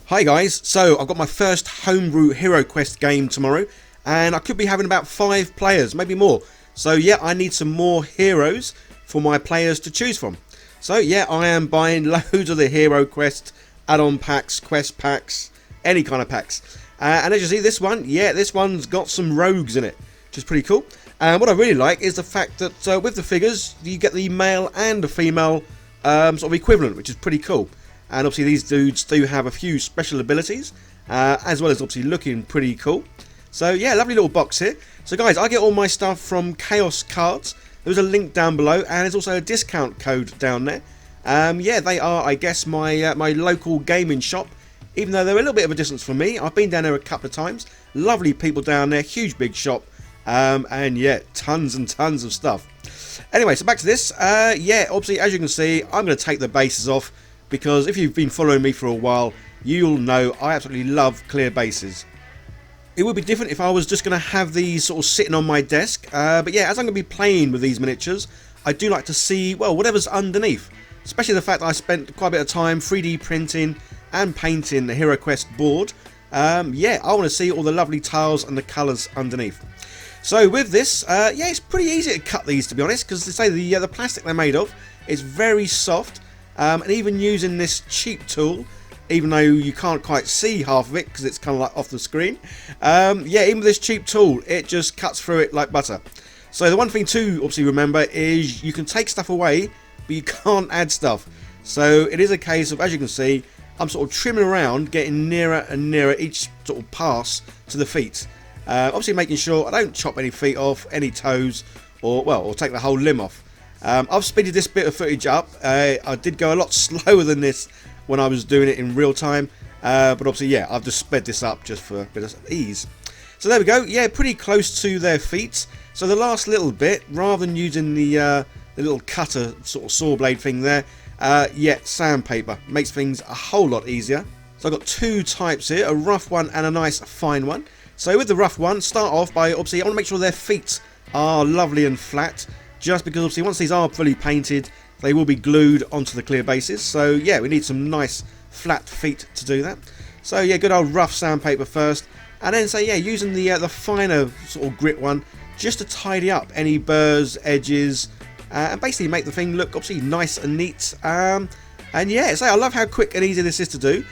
Hi guys, so I've got my first homebrew HeroQuest game tomorrow, and I could be having about 5 players, maybe more. So yeah, I need some more heroes for my players to choose from. So yeah, I am buying loads of the HeroQuest add-on packs, quest packs, any kind of packs. And as you see, this one, yeah, this one's got some rogues in it, which is pretty cool. And what I really like is the fact that with the figures, you get the male and the female sort of equivalent, which is pretty cool. And obviously these dudes do have a few special abilities, as well as obviously looking pretty cool. So yeah, lovely little box here. So guys, I get all my stuff from Chaos Cards. There's a link down below, and there's also a discount code down there. Yeah, they are, I guess, my my local gaming shop, even though they're a little bit of a distance from me. I've been down there a couple of times. Lovely people down there, huge big shop, and yeah, tons and tons of stuff. Anyway, so back to this. Yeah, obviously, as you can see, I'm going to take the bases off, because if you've been following me for a while, you'll know I absolutely love clear bases. It would be different if I was just going to have these sort of sitting on my desk, but yeah, as I'm going to be playing with these miniatures, I do like to see, well, whatever's underneath. Especially the fact that I spent quite a bit of time 3D printing and painting the HeroQuest board. Yeah, I want to see all the lovely tiles and the colours underneath. So with this, yeah, it's pretty easy to cut these, to be honest, because they say the plastic they're made of is very soft. And even using this cheap tool, even though you can't quite see half of it because it's kind of like off the screen, yeah, even with this cheap tool, it just cuts through it like butter. So the one thing to obviously remember is you can take stuff away, but you can't add stuff. So it is a case of, as you can see, I'm sort of trimming around, getting nearer and nearer each sort of pass to the feet. Obviously making sure I don't chop any feet off, any toes, or well, or take the whole limb off. I've speeded this bit of footage up. I did go a lot slower than this when I was doing it in real time, but obviously, yeah, I've just sped this up just for a bit of ease. So there we go. Yeah, pretty close to their feet. So the last little bit, rather than using the little cutter sort of saw blade thing there, yeah, sandpaper makes things a whole lot easier. So I've got 2 types here, a rough one and a nice fine one. So with the rough one, start off by, obviously, I want to make sure their feet are lovely and flat, just because obviously once these are fully painted, they will be glued onto the clear bases. So yeah, we need some nice flat feet to do that. So yeah, good old rough sandpaper first, and then yeah, using the finer sort of grit one just to tidy up any burrs, edges, and basically make the thing look obviously nice and neat. And yeah, so I love how quick and easy this is to do,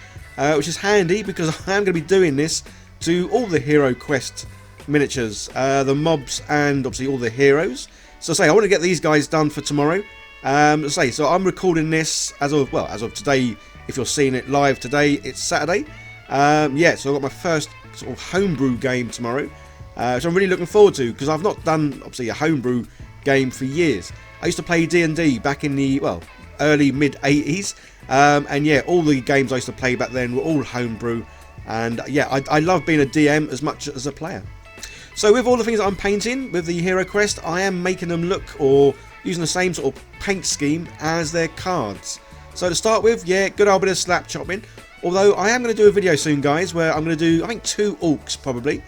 which is handy because I am going to be doing this to all the HeroQuest miniatures, the mobs, and obviously all the heroes. So I want to get these guys done for tomorrow. So I'm recording this as of today. If you're seeing it live today, it's Saturday. Yeah, so I've got my first sort of homebrew game tomorrow, which I'm really looking forward to, because I've not done obviously a homebrew game for years. I used to play D&D back in the early mid 80s, and yeah, all the games I used to play back then were all homebrew, and yeah, I love being a DM as much as a player. So with all the things that I'm painting with the HeroQuest, I am making them look, or using the same sort of paint scheme as their cards. So to start with, yeah, good old bit of slap chopping. Although I am going to do a video soon, guys, where I'm going to do, I think, 2 orcs probably.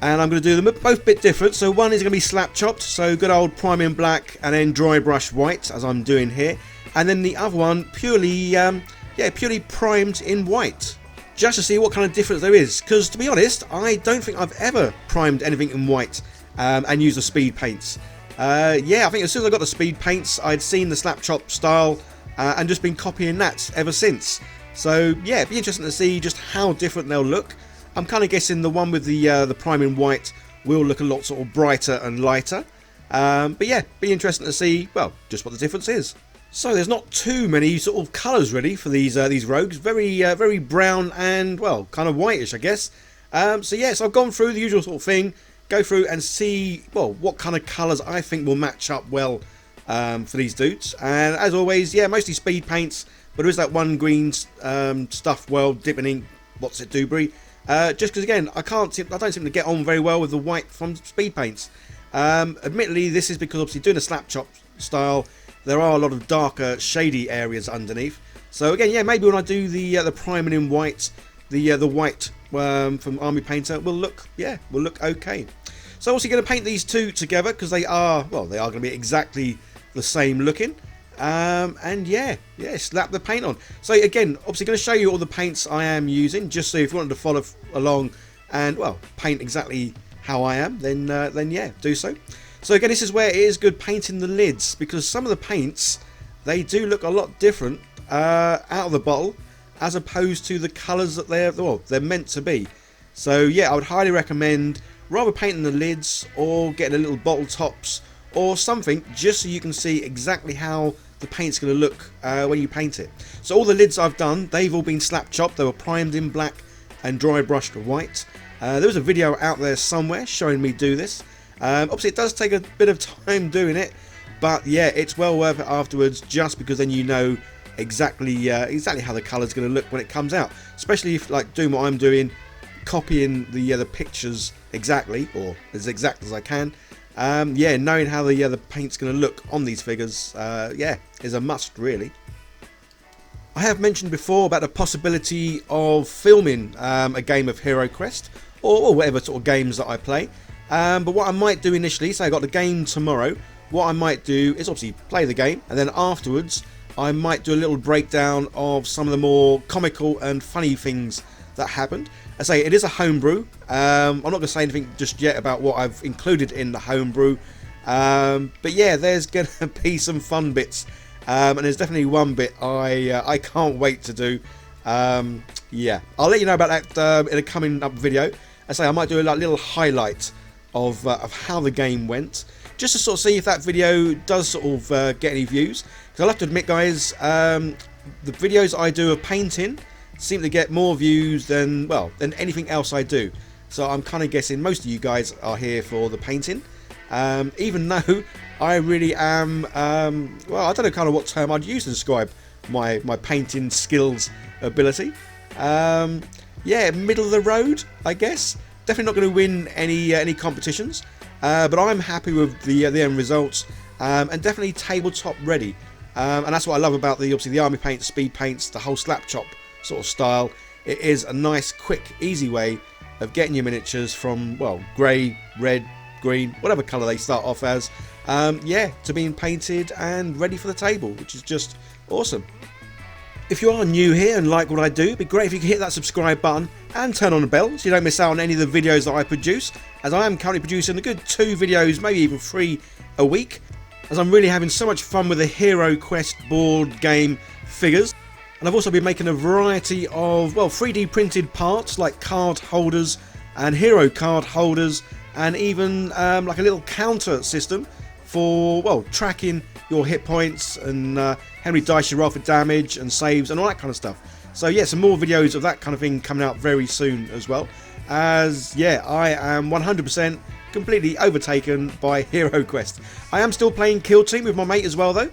And I'm going to do them both a bit different. So one is going to be slap chopped, so good old priming black and then dry brush white, as I'm doing here. And then the other one purely, yeah, purely primed in white, just to see what kind of difference there is, because to be honest, I don't think I've ever primed anything in white and used the speed paints. Yeah, I think as soon as I got the speed paints, I'd seen the Slapchop style and just been copying that ever since. So yeah, it'd be interesting to see just how different they'll look. I'm kind of guessing the one with the prime in white will look a lot sort of brighter and lighter. But yeah, be interesting to see, well, just what the difference is. So there's not too many sort of colours really for these rogues. Very brown and, well, kind of whitish, I guess. So yeah, so I've gone through the usual sort of thing, go through and see, well, what kind of colours I think will match up well for these dudes. And as always, yeah, mostly speed paints, but there is that one green stuff, well, dipping ink, what's it, Dewberry. Just because again, I don't seem to get on very well with the white from speed paints. Admittedly, this is because obviously doing a Slapchop style, there are a lot of darker, shady areas underneath. So again, yeah, maybe when I do the priming in white, the white from Army Painter will look okay. So also going to paint these two together because they are going to be exactly the same looking. and yeah, slap the paint on. So again, obviously going to show you all the paints I am using, just so if you wanted to follow along and, well, paint exactly how I am, then yeah, do so. So again, this is where it is good painting the lids, because some of the paints, they do look a lot different out of the bottle as opposed to the colours that they're meant to be. So yeah, I would highly recommend rather painting the lids or getting a little bottle tops or something, just so you can see exactly how the paint's going to look when you paint it. So all the lids I've done, they've all been slap chopped. They were primed in black and dry brushed white. There was a video out there somewhere showing me do this. Obviously it does take a bit of time doing it, but yeah, it's well worth it afterwards, just because then you know exactly how the colour's going to look when it comes out. Especially if, like, doing what I'm doing, copying the pictures exactly, or as exact as I can. Yeah, knowing how the paint's going to look on these figures, yeah, is a must really. I have mentioned before about the possibility of filming a game of HeroQuest or whatever sort of games that I play. But what I might do initially, so I got the game tomorrow, what I might do is obviously play the game, and then afterwards I might do a little breakdown of some of the more comical and funny things that happened. I say it is a homebrew. I'm not going to say anything just yet about what I've included in the homebrew, but yeah, there's going to be some fun bits, and there's definitely one bit I can't wait to do. Yeah, I'll let you know about that in a coming up video. I say I might do a little highlight of how the game went, just to sort of see if that video does sort of get any views. Because I'll have to admit, guys, the videos I do of painting seem to get more views than anything else I do. So I'm kind of guessing most of you guys are here for the painting, even though I really am, well, I don't know kind of what term I'd use to describe my painting skills ability. Yeah, middle of the road, I guess. Definitely not going to win any competitions, but I'm happy with the end results, and definitely tabletop ready. And that's what I love about obviously the army paint, speed paints, the whole Slapchop sort of style. It is a nice, quick, easy way of getting your miniatures from, well, grey, red, green, whatever colour they start off as, yeah, to being painted and ready for the table, which is just awesome. If you are new here and like what I do, it'd be great if you could hit that subscribe button and turn on the bell so you don't miss out on any of the videos that I produce, as I am currently producing a good 2 videos, maybe even 3 a week, as I'm really having so much fun with the HeroQuest board game figures. And I've also been making a variety of, well, 3D printed parts like card holders and hero card holders, and even like a little counter system for, well, tracking your hit points and how many dice you roll for damage and saves and all that kind of stuff. So yeah, some more videos of that kind of thing coming out very soon as well, as yeah, I am 100% completely overtaken by HeroQuest. I am still playing Kill Team with my mate as well though.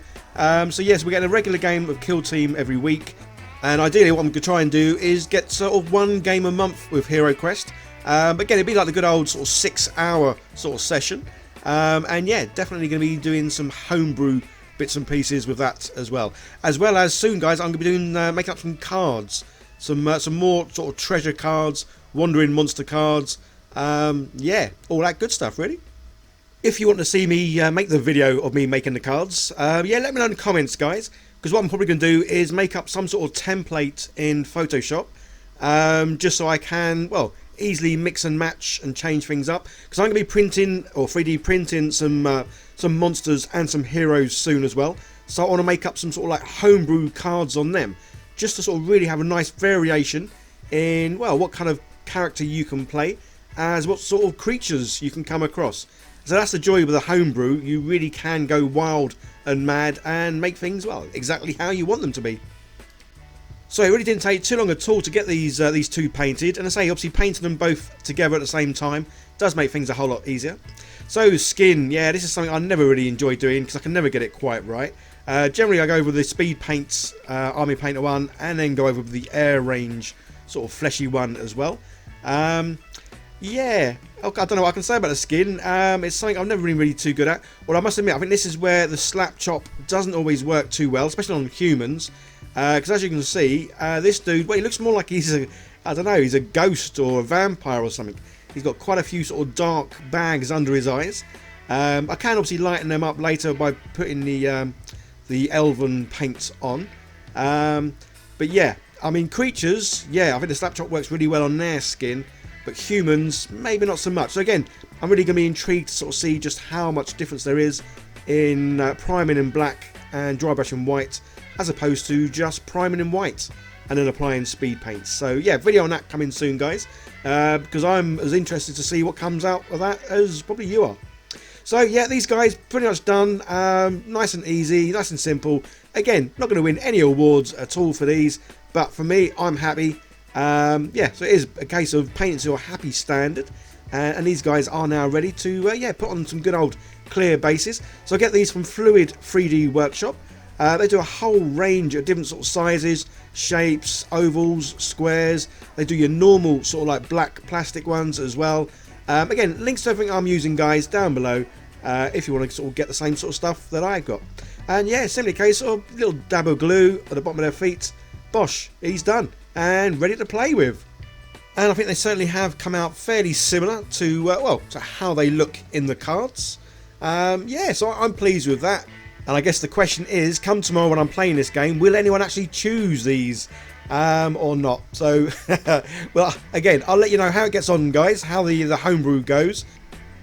So yes, we're getting a regular game of Kill Team every week, and ideally what I'm going to try and do is get sort of 1 game a month with HeroQuest. But again, it'd be like the good old sort of 6-hour sort of session. And yeah, definitely going to be doing some homebrew bits and pieces with that as well as soon, guys, I'm going to be doing making up some cards, some more sort of treasure cards, wandering monster cards, yeah, all that good stuff really. If you want to see me make the video of me making the cards, yeah, let me know in the comments, guys, because what I'm probably going to do is make up some sort of template in Photoshop, just so I can, well, easily mix and match and change things up, because I'm going to be printing or 3D printing some monsters and some heroes soon as well. So I want to make up some sort of like homebrew cards on them, just to sort of really have a nice variation in, well, what kind of character you can play, as what sort of creatures you can come across. So that's the joy with a homebrew. You really can go wild and mad and make things, well, exactly how you want them to be. So it really didn't take too long at all to get these 2 painted, and I say obviously painting them both together at the same time does make things a whole lot easier. So skin, yeah, this is something I never really enjoy doing because I can never get it quite right. Generally I go over the speed paints, army painter one, and then go over the air range sort of fleshy one as well. Yeah, I don't know what I can say about the skin. It's something I'm never really too good at. Well, I must admit, I think this is where the Slapchop doesn't always work too well, especially on humans. Because as you can see, this dude, well, he looks more like he's a, I don't know, he's a ghost or a vampire or something. He's got quite a few sort of dark bags under his eyes. I can obviously lighten them up later by putting the the elven paints on. But yeah, I mean, creatures, yeah, I think the Slapchop works really well on their skin, but humans, maybe not so much. So again, I'm really going to be intrigued to sort of see just how much difference there is in priming in black and dry brush in white, as opposed to just priming in white and then applying speed paint. So yeah, video on that coming soon, guys, because I'm as interested to see what comes out of that as probably you are. So yeah, these guys pretty much done. Nice and easy, nice and simple. Again, not going to win any awards at all for these, but for me, I'm happy. Yeah, so it is a case of painting to a happy standard, and these guys are now ready to yeah, put on some good old clear bases. So I get these from Fluid 3D Workshop. They do a whole range of different sort of sizes, shapes, ovals, squares. They do your normal sort of like black plastic ones as well. Again, links to everything I'm using, guys, down below, if you want to sort of get the same sort of stuff that I've got. And yeah, simply a case of a little dab of glue at the bottom of their feet. Bosh, he's done and ready to play with. And I think they certainly have come out fairly similar to well, to how they look in the cards. Yeah, so I'm pleased with that. And I guess the question is, come tomorrow when I'm playing this game, will anyone actually choose these or not? So, well, again, I'll let you know how it gets on, guys, how the homebrew goes.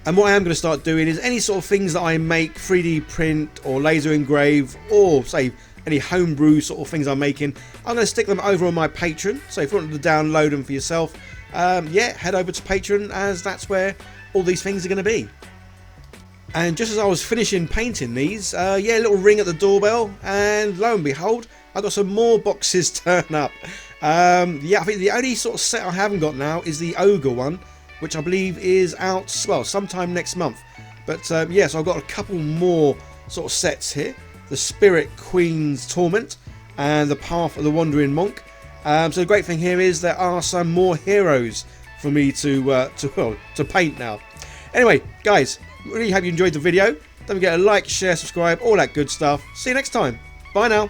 And what I am going to start doing is any sort of things that I make, 3D print or laser engrave, or say any homebrew sort of things I'm making, I'm going to stick them over on my Patreon. So if you want to download them for yourself, yeah, head over to Patreon, as that's where all these things are going to be. And just as I was finishing painting these, yeah, a little ring at the doorbell, and lo and behold, I got some more boxes turn up. Yeah, I think the only sort of set I haven't got now is the Ogre one, which I believe is out, well, sometime next month. But yeah, so I've got a couple more sort of sets here. The Spirit Queen's Torment and the Path of the Wandering Monk. So the great thing here is there are some more heroes for me to paint now. Anyway, guys, really hope you enjoyed the video. Don't forget to like, share, subscribe, all that good stuff. See you next time. Bye now.